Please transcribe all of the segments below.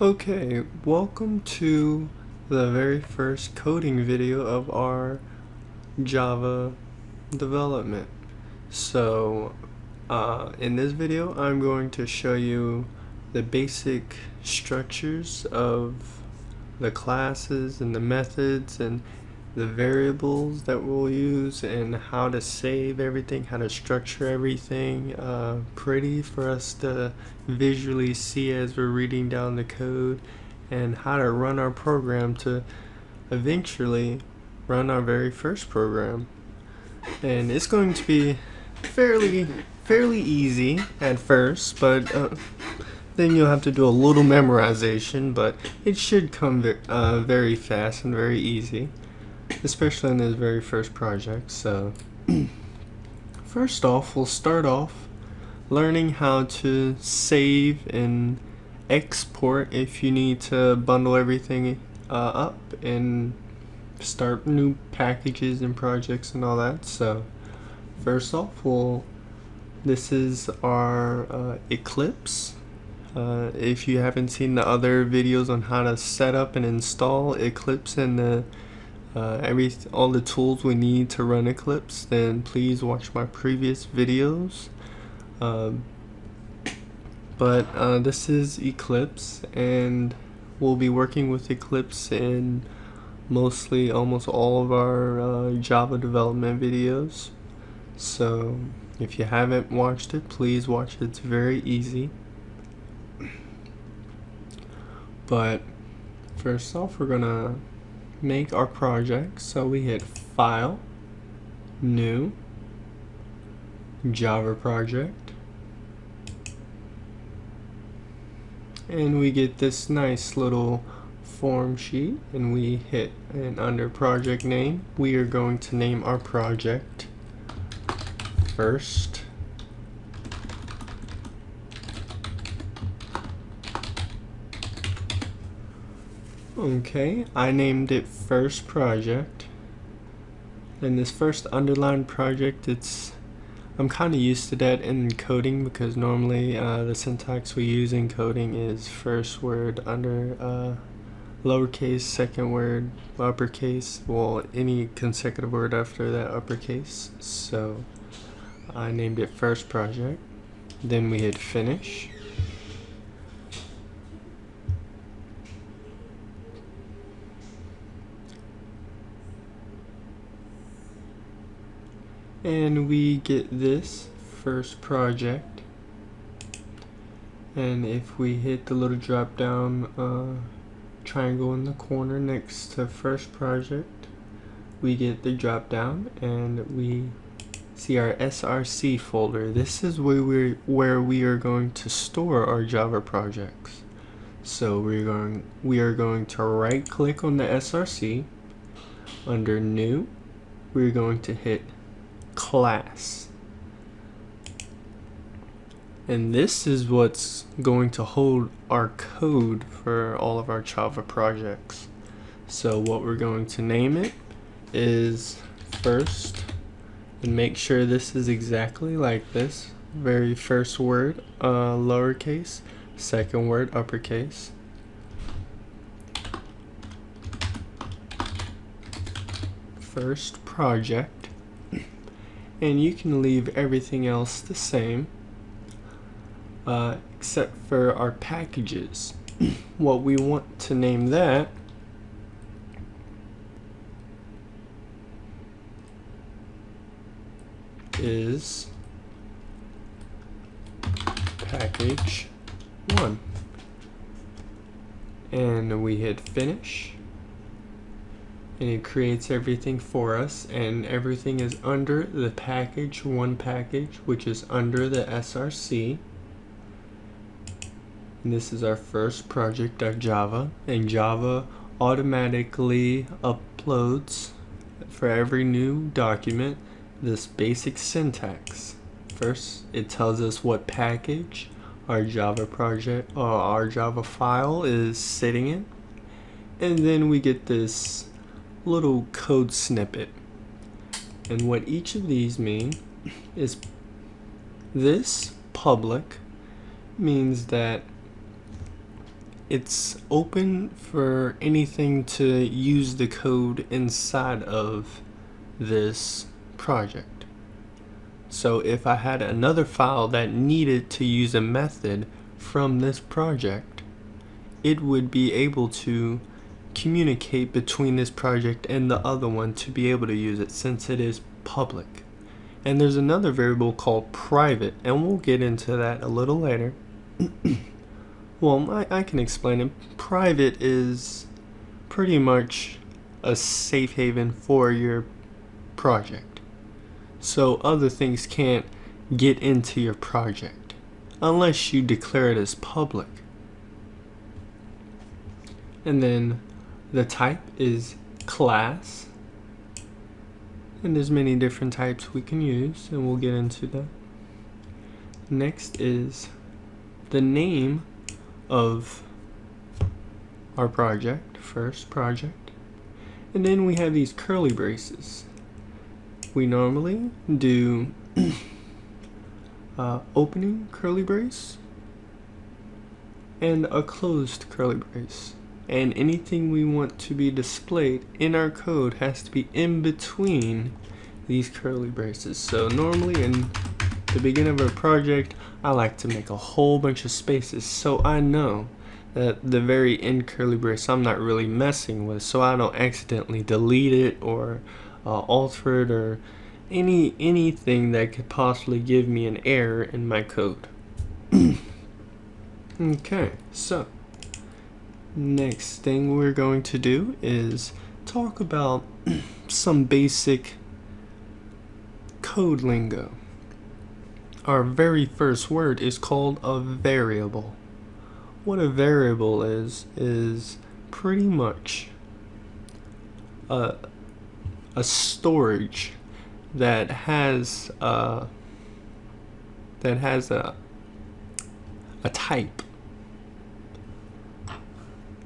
Okay, welcome to the very first coding video of our Java development. So, in this video, I'm going to show you the basic structures of the classes and the methods and the variables that we'll use and how to save everything, how to structure everything pretty for us to visually see as we're reading down the code, and how to run our program to eventually run our very first program. And it's going to be fairly easy at first, but then you'll have to do a little memorization, but it should come very fast and very easy, especially in this very first project. So first off, we'll start off learning how to save and export if you need to bundle everything up and start new packages and projects and all that. So first off, this is our Eclipse. If you haven't seen the other videos on how to set up and install Eclipse and all the tools we need to run Eclipse, then please watch my previous videos. But this is Eclipse, and we'll be working with Eclipse in almost all of our Java development videos. So if you haven't watched it, please watch it. It's very easy. But first off, we're gonna make our project. So we hit File, New, Java Project, and we get this nice little form sheet, and we hit, and under project name we are going to name our project First Okay, I named it First Project. And this first underlined project, I'm kind of used to that in coding, because normally the syntax we use in coding is first word under lowercase, second word uppercase, well, any consecutive word after that uppercase. So I named it First Project. Then we hit Finish. And we get this First Project, and if we hit the little drop down triangle in the corner next to First Project, we get the drop down and we see our src folder. This is where we are going to store our Java projects. So we are going to right click on the src. Under New, we're going to hit Class, and this is what's going to hold our code for all of our Java projects. So what we're going to name it is First, and make sure this is exactly like this. Very first word lowercase, second word uppercase. First Project. And you can leave everything else the same, except for our packages. What we want to name that is Package 1. And we hit Finish. And it creates everything for us, and everything is under the package 1 package, which is under the src. And this is our first project.java, and Java automatically uploads for every new document this basic syntax. First, it tells us what package our Java project or our Java file is sitting in, and then we get this little code snippet. And what each of these mean is this public means that it's open for anything to use the code inside of this project. So if I had another file that needed to use a method from this project, it would be able to communicate between this project and the other one to be able to use it, since it is public. And there's another variable called private, and we'll get into that a little later. Well, I can explain it. Private is pretty much a safe haven for your project, so other things can't get into your project unless you declare it as public. And then the type is class, and there's many different types we can use, and we'll get into that. Next is the name of our project, first project, and then we have these curly braces. We normally do opening curly brace and a closed curly brace, and anything we want to be displayed in our code has to be in between these curly braces. So normally in the beginning of a project, I like to make a whole bunch of spaces so I know that the very end curly brace I'm not really messing with, so I don't accidentally delete it or alter it or anything that could possibly give me an error in my code. Okay, so next thing we're going to do is talk about some basic code lingo. Our very first word is called a variable. What a variable is pretty much a storage that has a type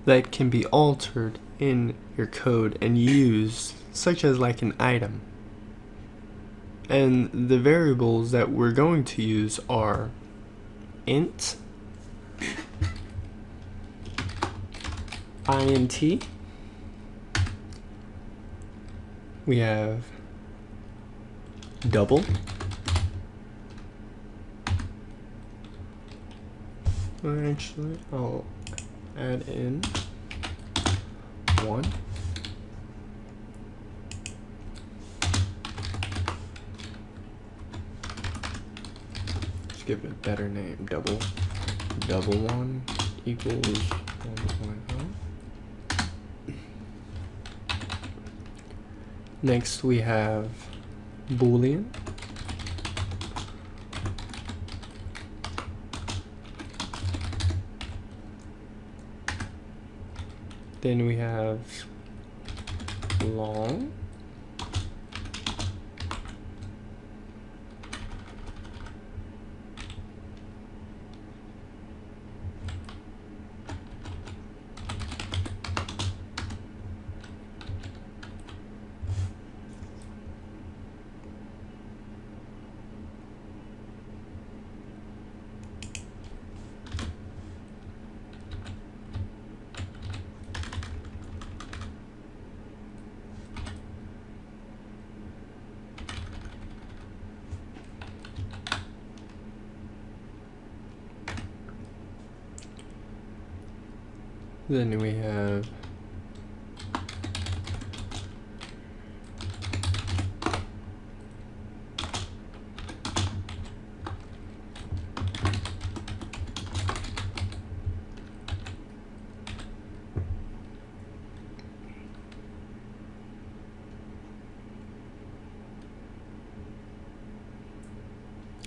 that can be altered in your code and used, such as like an item. And the variables that we're going to use are int, int, we have double, actually I'll add in 1, give it a better name. Double 1 equals 1.0. Next we have Boolean. Then we have long. Then we have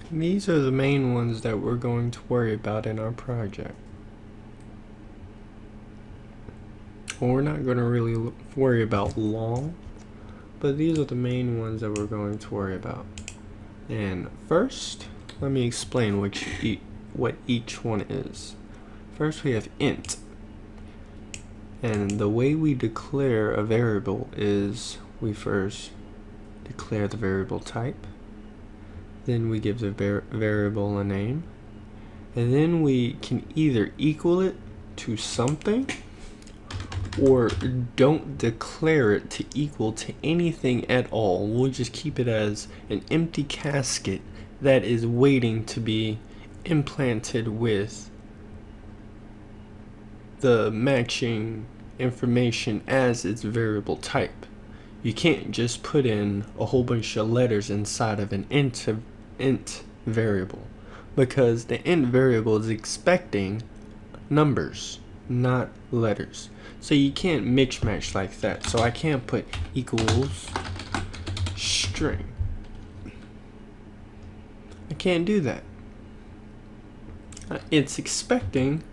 these are the main ones that we're going to worry about in our project. Well, we're not going to really worry about long, but these are the main ones that we're going to worry about. And first, let me explain what each one is. First, we have int. And the way we declare a variable is we first declare the variable type, then we give the variable a name, and then we can either equal it to something, or don't declare it to equal to anything at all. We'll just keep it as an empty casket that is waiting to be implanted with the matching information as its variable type. You can't just put in a whole bunch of letters inside of an int variable, because the int variable is expecting numbers, not letters. So you can't mix match like that. So I can't put equals string. I can't do that. It's expecting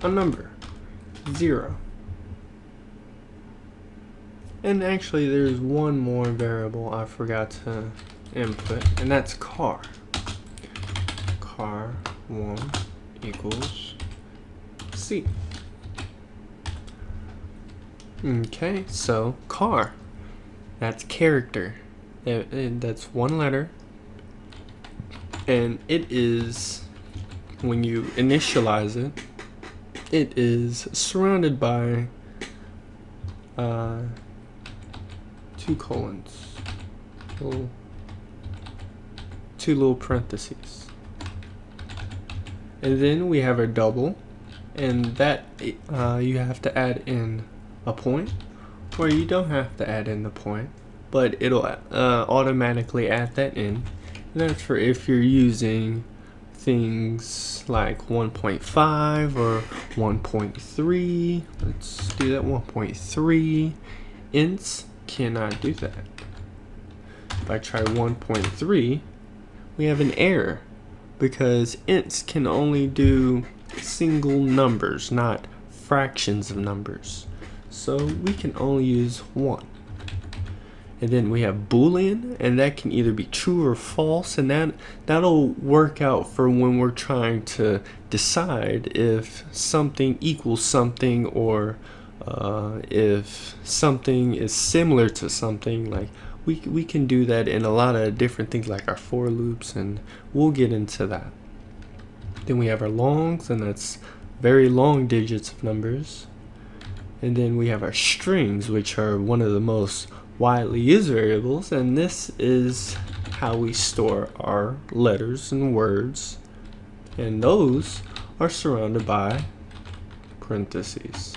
a number, 0. And actually there's one more variable I forgot to input, and that's car. Car1 equals C. Okay, so car, that's character. That's one letter, and it is, when you initialize it, it is surrounded by 2 colons, two little parentheses, and then we have a double, and that you have to add in a point, or you don't have to add in the point, but it'll automatically add that in. And that's for if you're using things like 1.5 or 1.3. Let's do that. 1.3. Ints cannot do that. If I try 1.3, we have an error, because ints can only do single numbers, not fractions of numbers. So we can only use 1. And then we have Boolean, and that can either be true or false, and that'll work out for when we're trying to decide if something equals something, or if something is similar to something. Like we can do that in a lot of different things, like our for loops, and we'll get into that. Then we have our longs, and that's very long digits of numbers. And then we have our strings, which are one of the most widely used variables, and this is how we store our letters and words, and those are surrounded by parentheses.